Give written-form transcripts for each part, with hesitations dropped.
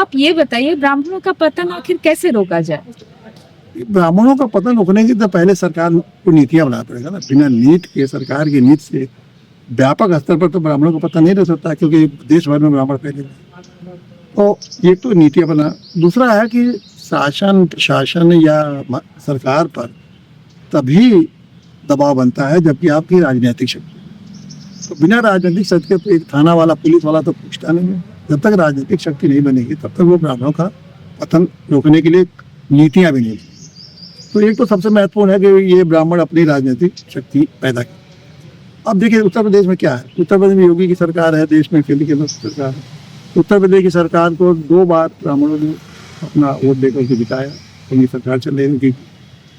आप ये बताइए ब्राह्मणों का पतन आखिर कैसे रोका जाए? ब्राह्मणों का पतन रोकने की तो पहले सरकार को नीतियां बनाना पड़ेगा ना। बिना नीति के, सरकार की नीति से व्यापक स्तर पर तो ब्राह्मणों का पतन नहीं रह सकता, क्योंकि देश भर में ब्राह्मण फैले हुए हैं। तो ये तो नीतियां बना। दूसरा है कि शासन प्रशासन या सरकार पर तभी दबाव बनता है जबकि आपकी राजनीतिक शक्ति। तो बिना राजनीतिक शक्ति के तो एक थाना वाला, पुलिस वाला तो पूछता नहीं है। जब तक राजनीतिक शक्ति नहीं बनेगी तब तक वो ब्राह्मणों का पतन रोकने के लिए नीतियां भी नहीं। तो एक तो सबसे महत्वपूर्ण है कि ये ब्राह्मण अपनी राजनीतिक शक्ति पैदा करें। अब देखिए उत्तर प्रदेश में क्या है। उत्तर प्रदेश में योगी की सरकार है, देश में केंद्र की सरकार है। उत्तर प्रदेश की सरकार को 2 बार ब्राह्मणों ने अपना वोट देकर के जिताया। उनकी सरकार चल रही है।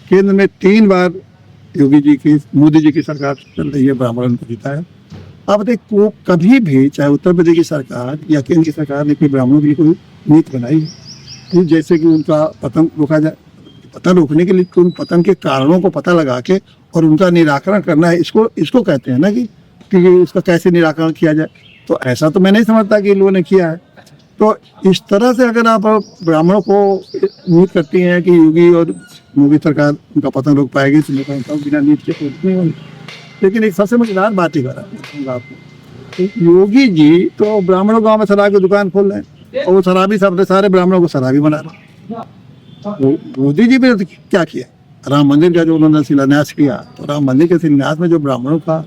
केंद्र में 3 बार योगी जी की, मोदी जी की सरकार चल रही है, ब्राह्मणों ने जिताया। अब देखो कभी भी चाहे उत्तर प्रदेश की सरकार या केंद्र की सरकार ने कोई ब्राह्मणों के लिए कोई नीति बनाई है जैसे कि उनका पतन रोका जाए। पतन रोकने के लिए उन पतन के कारणों को पता लगा के और उनका निराकरण करना है, इसको कहते हैं ना कि उसका कैसे निराकरण किया जाए। तो ऐसा तो मैं नहीं समझता कि इन लोगों ने किया है। तो इस तरह से अगर आप ब्राह्मणों को उम्मीद करती हैं कि योगी और मोदी सरकार उनका पतन रोक पाएगी तो मैं कहता हूँ बिना नीति के नहीं होगी। लेकिन एक सबसे मजेदार बात ही करा आपको, योगी जी तो ब्राह्मणों गाँव में शराब की दुकान खोल रहे हैं और वो शराबी सारे ब्राह्मणों को शराबी बना रहे हैं। मोदी जी ने क्या किया, राम मंदिर का जो उन्होंने शिलान्यास किया, तो राम मंदिर के शिलान्यास में जो ब्राह्मणों का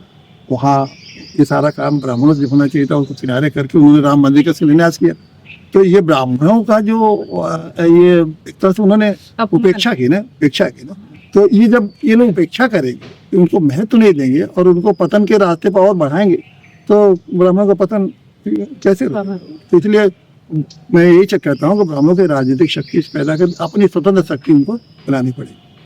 वहाँ ये सारा काम ब्राह्मणों से होना चाहिए था, उसको किनारे करके उन्होंने राम मंदिर का शिलान्यास किया। तो ये ब्राह्मणों का जो ये एक तरह से उन्होंने उपेक्षा की ना। तो ये जब ये लोग उपेक्षा करेंगे, उनको महत्व नहीं देंगे और उनको पतन के रास्ते पर और बढ़ाएंगे तो ब्राह्मणों का पतन कैसे होगा? तो इसलिए मैं यही कहता हूँ कि ब्राह्मणों की राजनीतिक शक्ति पैदा कर अपनी स्वतंत्र शक्ति उनको बनानी पड़ेगी।